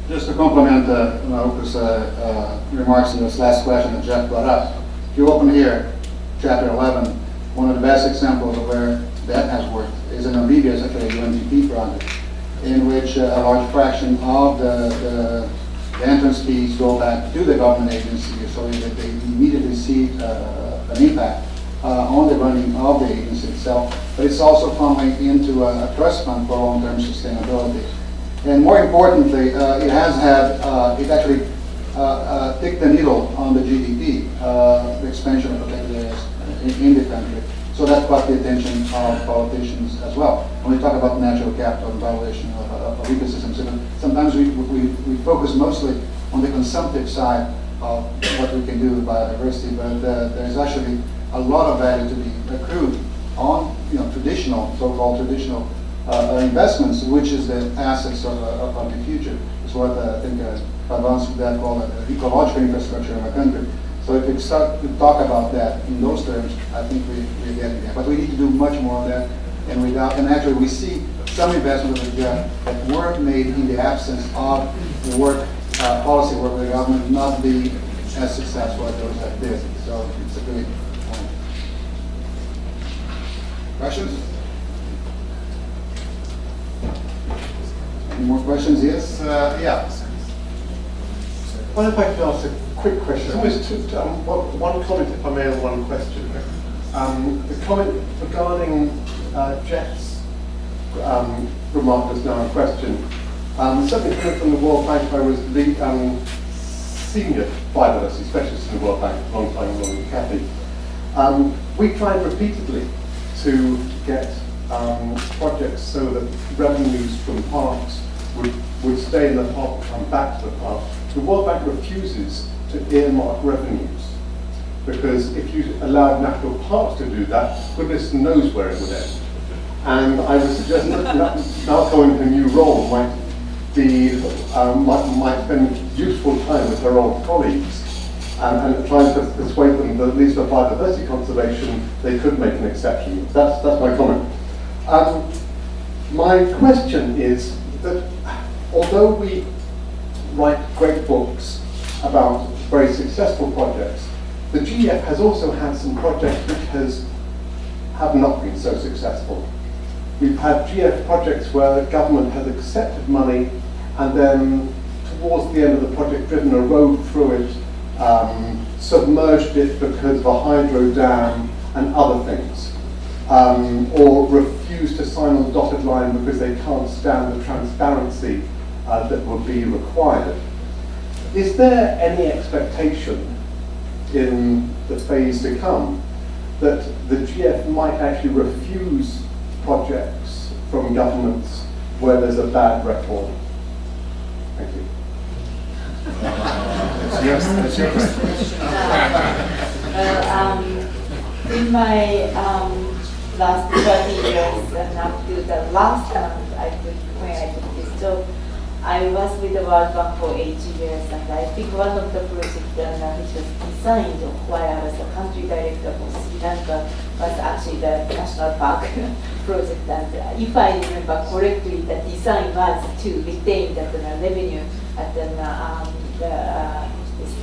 Just to complement Marco's remarks in this last question that Jeff brought up, if you open here, chapter 11, one of the best examples of where that has worked is in Namibia, it's actually a UNDP project, in which a large fraction of the entrance fees go back to the government agency, so that they immediately see an impact on the running of the agency itself. But it's also funneling into a trust fund for long-term sustainability. And more importantly, it has had, it actually ticked the needle on the GDP, the expansion of protected areas in the country. So that caught the attention of politicians as well. When we talk about natural capital and violation of ecosystems, sometimes we focus mostly on the consumptive side of what we can do with biodiversity, but there's actually a lot of value to be accrued on traditional, so-called traditional investments, which is the assets of the future. It's what I think Pavans would call the ecological infrastructure of a country. So if we start to talk about that in those terms, I think we're getting there. But we need to do much more of that. And actually we see some investments that were made in the absence of the work, policy work of the government not be as successful as those that did. So it's a great point. Questions? Any more questions? Yes? Yeah. Well, if I could ask a quick question, almost one comment if I may, and one question. The comment regarding Jeff's remark was now a question. Something coming from the World Bank, I was the senior biodiversity specialist in the World Bank, a long time along with Kathy. We tried repeatedly to get projects so that revenues from parks would stay in the park and come back to the park. The World Bank refuses to earmark revenues, because if you allowed national parks to do that, goodness knows where it would end. And I would suggest that Malcolm in her new role might spend useful time with her old colleagues and trying to persuade them that at least for biodiversity conservation they could make an exception. That's my comment. My question is that although we write great books about very successful projects, the GEF has also had some projects which have not been so successful. We've had GEF projects where the government has accepted money and then towards the end of the project driven a road through it, submerged it because of a hydro dam and other things, or refused to sign on the dotted line because they can't stand the transparency that would be required. Is there any expectation in the phase to come that the GEF might actually refuse projects from governments where there's a bad record? Thank you. That's your question. In my last 30 years and up to the last month when I took this job, I was with the World Bank for 8 years, and I think one of the projects which was designed while I was the country director for Sri Lanka was actually the National Park project. And if I remember correctly, the design was to retain the revenue at the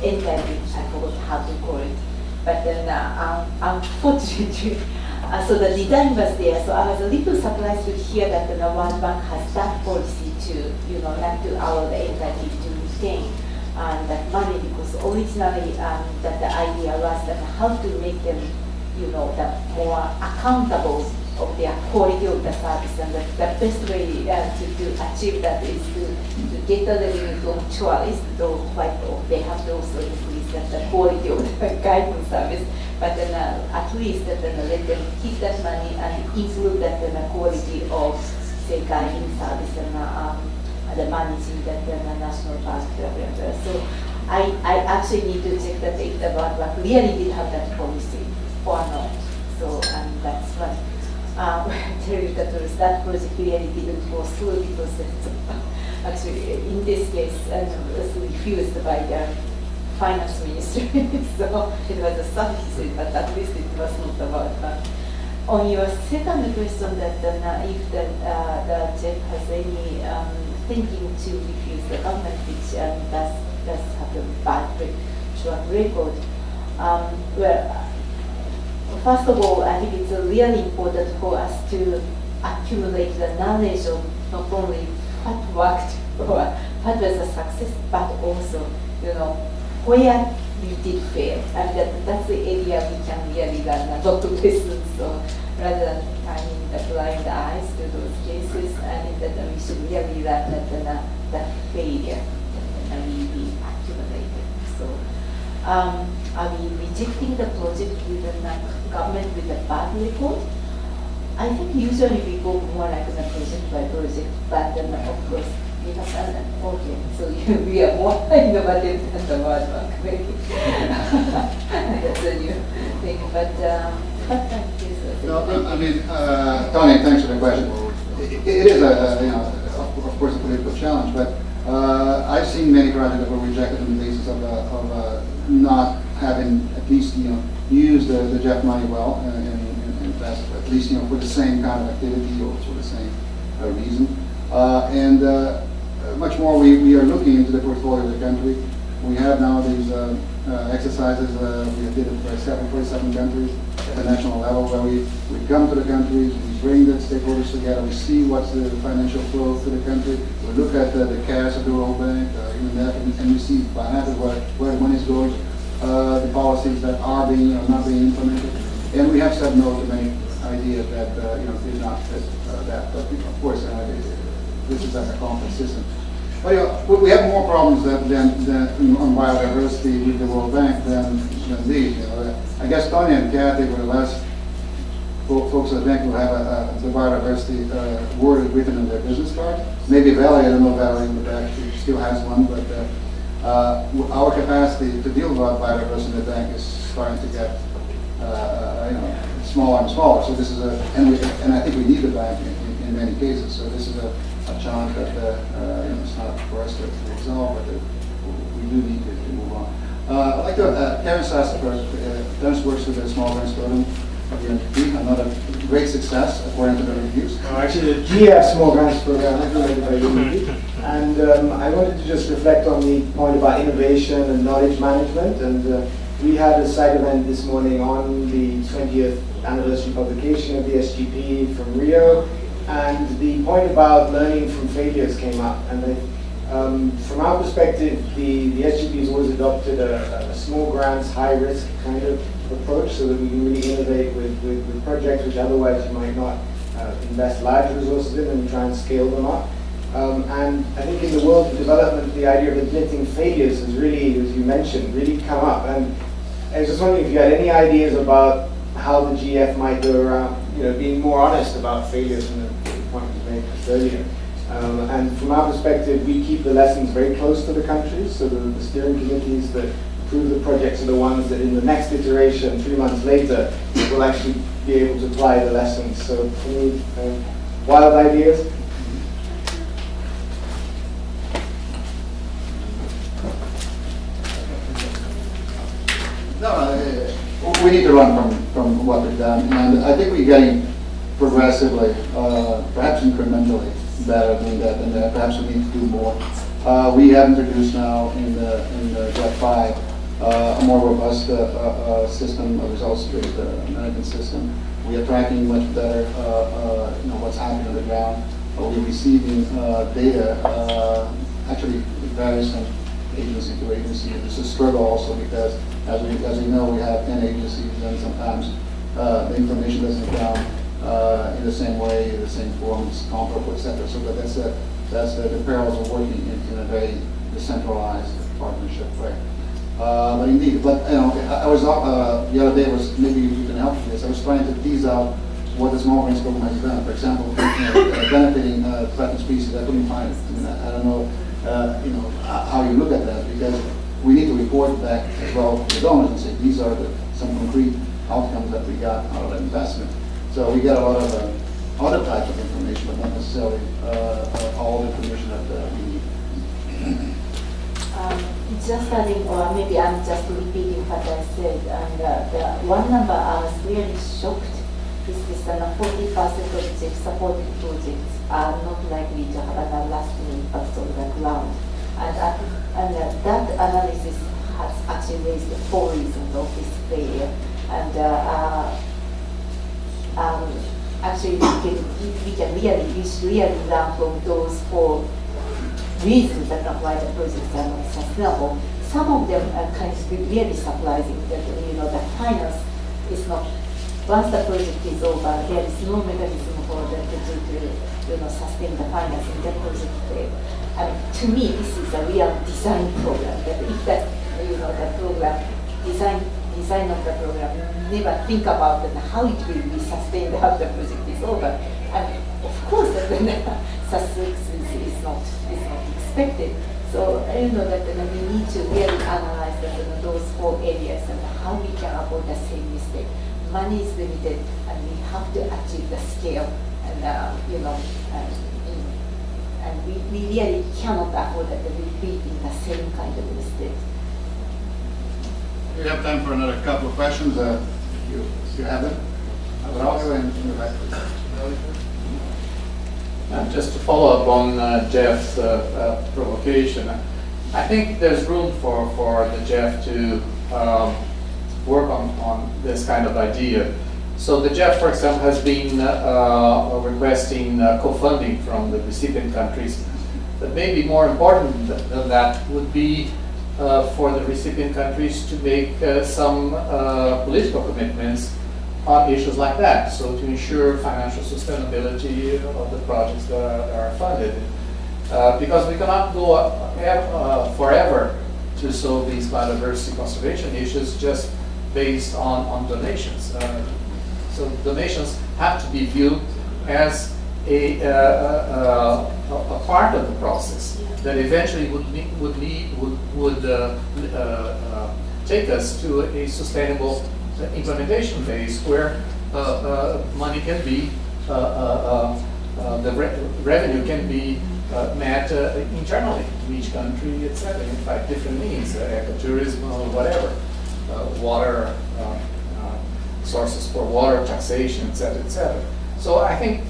entity, I forgot how to call it. But then unfortunately, so the design was there, so I was a little surprised to hear that the World Bank has that policy to, not to allow the entity to retain that money, because originally that the idea was that how to make them, the more accountable of their quality of the service, and the best way to achieve that is to get the revenue from tourists, though they have to also increase the quality of the guidance service. But then at least let them keep that money and improve that quality of, say, guiding service and the managing that national park. So I actually need to check that if the World Bank really did have that policy or not. So that's what tell you the truth, that project really didn't go through because it's actually in this case was refused by the finance ministry. So it was a subsidy, but at least it was not about that. On your second question, that if the GEF has any thinking to refuse the government, which does have a bad track record. Well, first of all, I think it's really important for us to accumulate the knowledge of not only what worked or what was a success, but also, where we did fail. And that's the area we can really learn a lot of lessons. So rather than turning the blind eyes to those cases, I think that we should really learn that failure that we accumulated. So are we rejecting the project with the government with a bad record? I think usually we go more like a project by project, but then of course we have done that. Okay, so we are more innovative than the World Bank, maybe. That's a new thing, but thank you. No, I mean, Tony, thanks for the question. It is of course, a political challenge, but I've seen many projects that were rejected on the basis of not having at least used the GEF money well and at least for the same kind of activity or for the same reason. And much more, we are looking into the portfolio of the country. We have now these exercises. We did it for 47 countries at the national level, where we come to the countries, we bring the stakeholders together, we see what's the financial flow to the country, we look at the cash of the World Bank, and we see by habit where money is going, the policies that are being or not being implemented. And we have said no to many ideas that did not fit that. But of course, this is a complex system. But we have more problems than on biodiversity with the World Bank than these. I guess Tony and Kathy were the last folks at the bank who have the biodiversity word written in their business card. Maybe Valerie, I don't know Valerie in the back, she still has one, but our capacity to deal with biodiversity in the bank is starting to get smaller and smaller. So this is and I think we need the bank in many cases. So this is a challenge that it's not for us to resolve, but we do need to move on. I'd like to, Karen Sass first. Terence works with the small grants program of the UNDP, another great success according to the reviews. Actually, the GEF small grants program implemented by UNDP. And I wanted to just reflect on the point about innovation and knowledge management. And we had a side event this morning on the 20th anniversary publication of the SGP from Rio. And the point about learning from failures came up. And from our perspective, the SGP has always adopted a small grants, high risk kind of approach so that we can really innovate with projects which otherwise you might not invest large resources in, and try and scale them up. And I think in the world of development, the idea of admitting failures has really, as you mentioned, really come up. And I was just wondering if you had any ideas about how the GF might go around, being more honest about failures, and the point was made just earlier. And from our perspective, we keep the lessons very close to the countries, so the steering committees that approve the projects are the ones that in the next iteration, 3 months later, will actually be able to apply the lessons. So any wild ideas? No, we need to run from what we've done, and I think we're getting progressively, perhaps incrementally, better than that, and perhaps we need to do more. We have introduced now in the GEF 5 a more robust system, a results-based management system. We are tracking much better, what's happening on the ground. We're receiving data. Actually, it varies from agency to agency. It's a struggle also because, as we know, we have 10 agencies, and sometimes the information doesn't come in the same way, in the same form, it's comparable, etc. So, but that's the perils of working in a very decentralized partnership way. But indeed, I was the other day was maybe you can help with this. I was trying to tease out what the small grants program has done. For example, benefiting threatened species. I couldn't find it. I mean, I don't know, how you look at that, because we need to report back as well to the donors and say these are some concrete outcomes that we got out of that investment. So we get a lot of other types of information, but not necessarily all the information that we need. Just adding, or maybe I'm just repeating what I said, and the one number I was really shocked is this 40% of GEF supported projects are not likely to have a lasting impact this has actually raised the 4 reasons of this failure. And actually, we can really learn from those 4 reasons that why the projects are not sustainable. Some of them are kind of really surprising that, the finance is not, once the project is over, there is no mechanism for them to sustain the finance in the project. And to me, this is a real design program, that if that, the program, design of the program, never think about how it will be sustained after the project is over. And of course, that success is not expected. So that we need to really analyze those 4 areas and how we can avoid the same mistake. Money is limited, and we have to achieve the scale, and and we really cannot afford that repeating the same kind of mistake. We have time for another couple of questions. You have them? Aurelio in the back. Just to follow up on Jeff's provocation, I think there's room for the GEF to work on this kind of idea. So the GEF, for example, has been requesting co-funding from the recipient countries. But maybe more important than that would be for the recipient countries to make some political commitments on issues like that, so to ensure financial sustainability of the projects that are funded. Because we cannot go forever to solve these biodiversity conservation issues just based on donations. So donations have to be viewed as a part of the process that eventually would take us to a sustainable implementation phase where money can be, the revenue can be met internally to each country, etc. In fact, different means, ecotourism or whatever, water, sources for water, taxation, etc., etc. So I think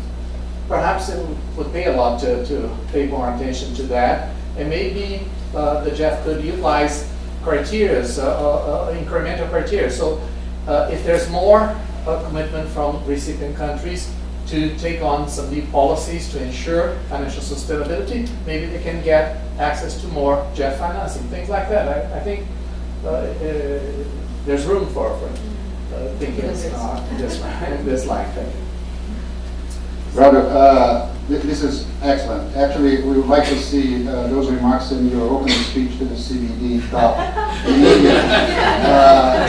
perhaps it would pay a lot to pay more attention to that, and maybe the GEF could utilize criteria, incremental criteria. So if there's more commitment from recipient countries to take on some new policies to ensure financial sustainability, maybe they can get access to more GEF financing, things like that. I think there's room for thinking this line. Thank you. Robert, this is excellent. Actually, we would like to see those remarks in your opening speech to the CBD talk immediately,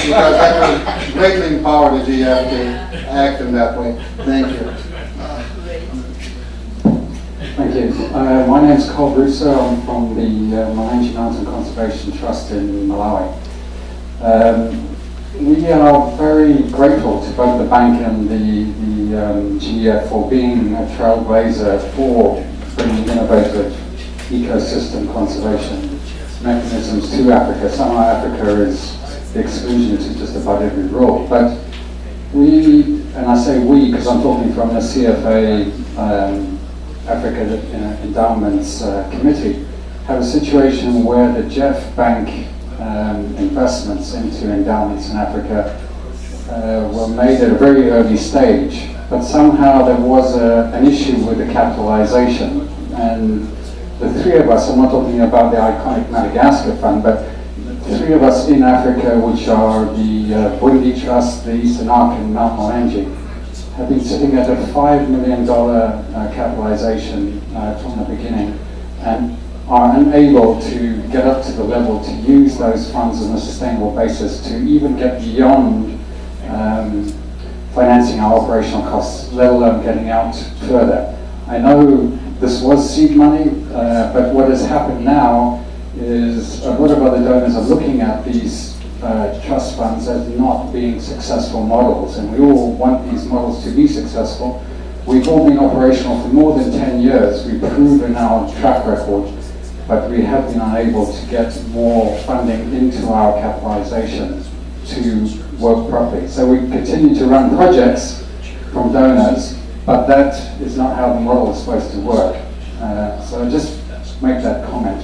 because that will greatly empower the GEF to act in that way. Thank you. Thank you. My name is Cole Russo. I'm from the Malangi Mountain Conservation Trust in Malawi. We are very grateful to both the bank and the GEF for being a trailblazer for bringing innovative ecosystem conservation mechanisms to Africa. Somehow Africa is the exclusion to just about every rule. But we, and I say we because I'm talking from the CFA Africa Endowments Committee, have a situation where the GEF Bank investments into endowments in Africa were made at a very early stage, but somehow there was an issue with the capitalization. And the 3 of us, I'm not talking about the iconic Madagascar Fund, but the 3 of us in Africa, which are the Burundi Trust, the Eastern Arc, and Mount Malangi, have been sitting at a $5 million capitalization from the beginning, and are unable to get up to the level to use those funds on a sustainable basis to even get beyond financing our operational costs, let alone getting out further. I know this was seed money, but what has happened now is a lot of other donors are looking at these trust funds as not being successful models, and we all want these models to be successful. We've all been operational for more than 10 years. We've proven our track record, but we have been unable to get more funding into our capitalization to work properly. So we continue to run projects from donors, but that is not how the model is supposed to work. So just make that comment.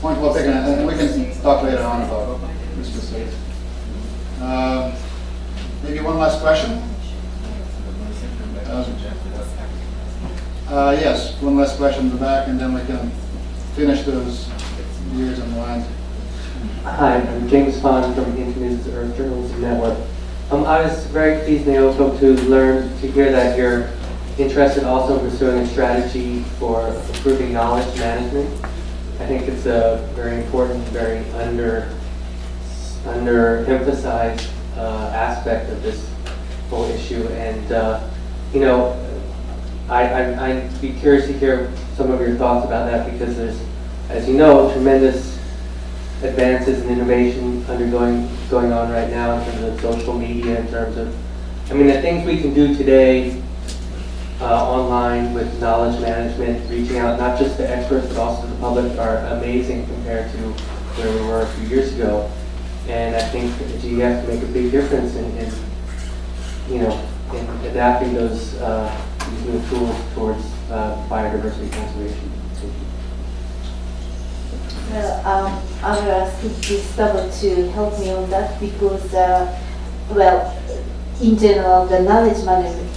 Point well taken, and we can talk later on about this mistake. Maybe one last question? Yes, one last question in the back, and then we can finish those years on the line. Hi, I'm James Fon from Internews Earth Journalism Network. I was very pleased, Naoko, to hear that you're interested also in pursuing a strategy for improving knowledge management. I think it's a very important, very underemphasized aspect of this whole issue. And you know, I'd be curious to hear some of your thoughts about that, because there's, as you know, tremendous advances in innovation going on right now in terms of social media, in terms of, I mean, the things we can do today online with knowledge management, reaching out not just to experts but also to the public, are amazing compared to where we were a few years ago. And I think the GEF can make a big difference in adapting those these new tools towards biodiversity conservation. Well, I will ask Gustavo to help me on that, because, in general, the knowledge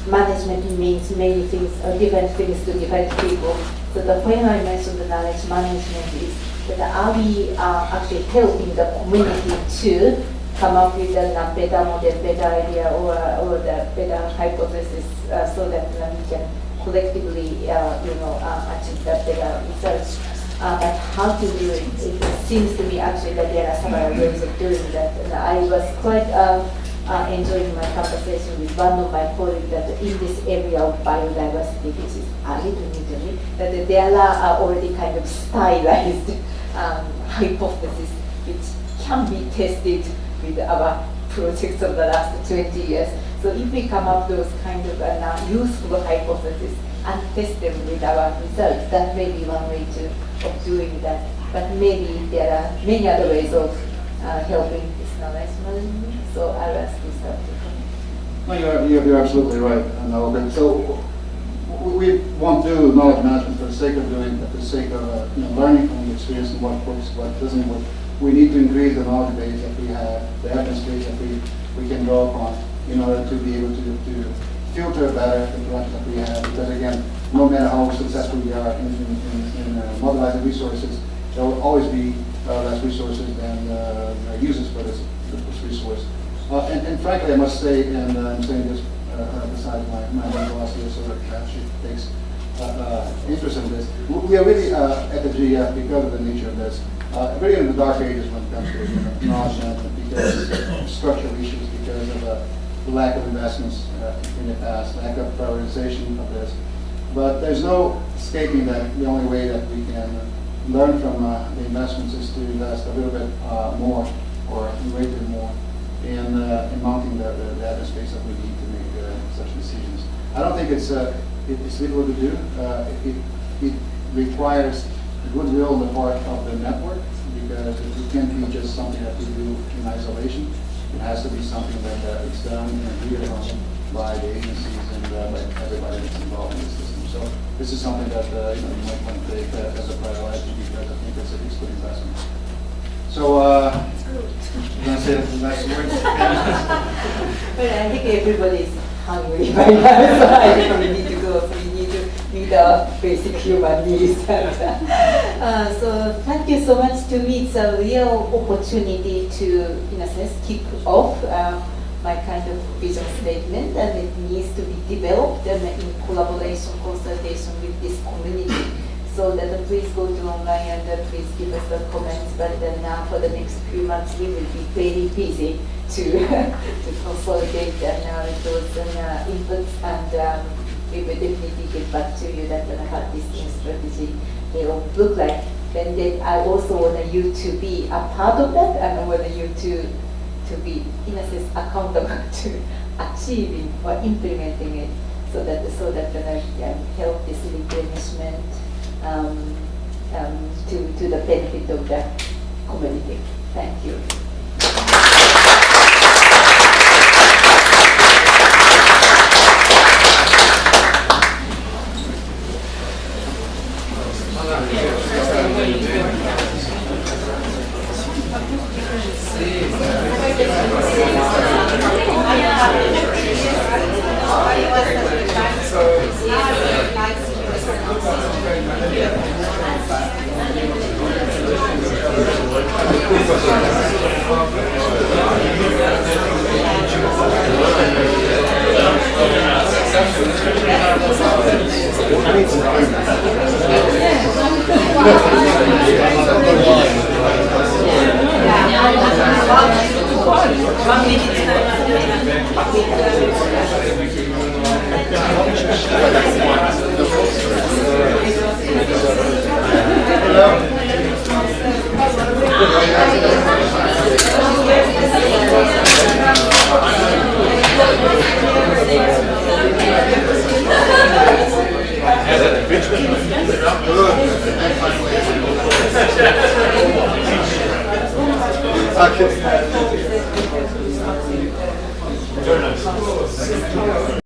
management means many things, different things to different people. So when I mentioned the knowledge management is that are we actually helping the community to come up with a better model, better idea, or the better hypothesis, so that we can collectively, achieve the better results. But how to do it? It seems to me actually that there are several ways of doing that. And I was quite enjoying my conversation with one of my colleagues that in this area of biodiversity, which is a little new to me, that there are already kind of stylized hypotheses which can be tested with our projects of the last 20 years. So if we come up with those kind of useful hypotheses and test them with our results, that may be one way of doing that. But maybe there are many other ways of helping this knowledge management. So I'll ask you to comment. No, you're absolutely right. Okay. So we won't do knowledge management for the sake of doing it, for the sake of learning from the experience and what works, what doesn't work. We need to increase the knowledge base that we have, the evidence base that we can draw upon in order to be able to filter better the projects that we have. Because again, no matter how successful we are in mobilizing resources, there will always be less resources than users for this resource. And frankly, I must say, and I'm saying this besides my boss here, so that she takes interest in this. We are really at the GEF, because of the nature of this, really in the dark ages when it comes to knowledge management, because of structural issues, because of the lack of investments in the past, lack of prioritization of this. But there's no escaping that the only way that we can learn from the investments is to invest a little bit more, or a great bit more, in mounting the evidence base that we need to make such decisions. I don't think it's difficult to do. It requires goodwill on the part of the network, because it can't be just something that we do in isolation. It has to be something that is done and agreed upon by the agencies and by everybody that's involved in the system. So this is something that you might want to take as a priority, because I think it's a good investment. So, you want to say the last words? Well, I think everybody's hungry by now, so I think we need to go. So we need to meet our basic human needs. So thank you so much. To me, it's a real opportunity to, in a sense, kick off my kind of vision statement, and it needs to be developed in collaboration, consultation with this community. So that please go to online and please give us the comments. But then for the next few months, we will be very busy to consolidate those inputs, and we will definitely get back to you that how this new strategy will look like. And then I also want you to be a part of that, and I want you to be, in a sense, accountable to achieving or implementing it, so that we can help this replenishment to the benefit of the community. Thank you. Okay.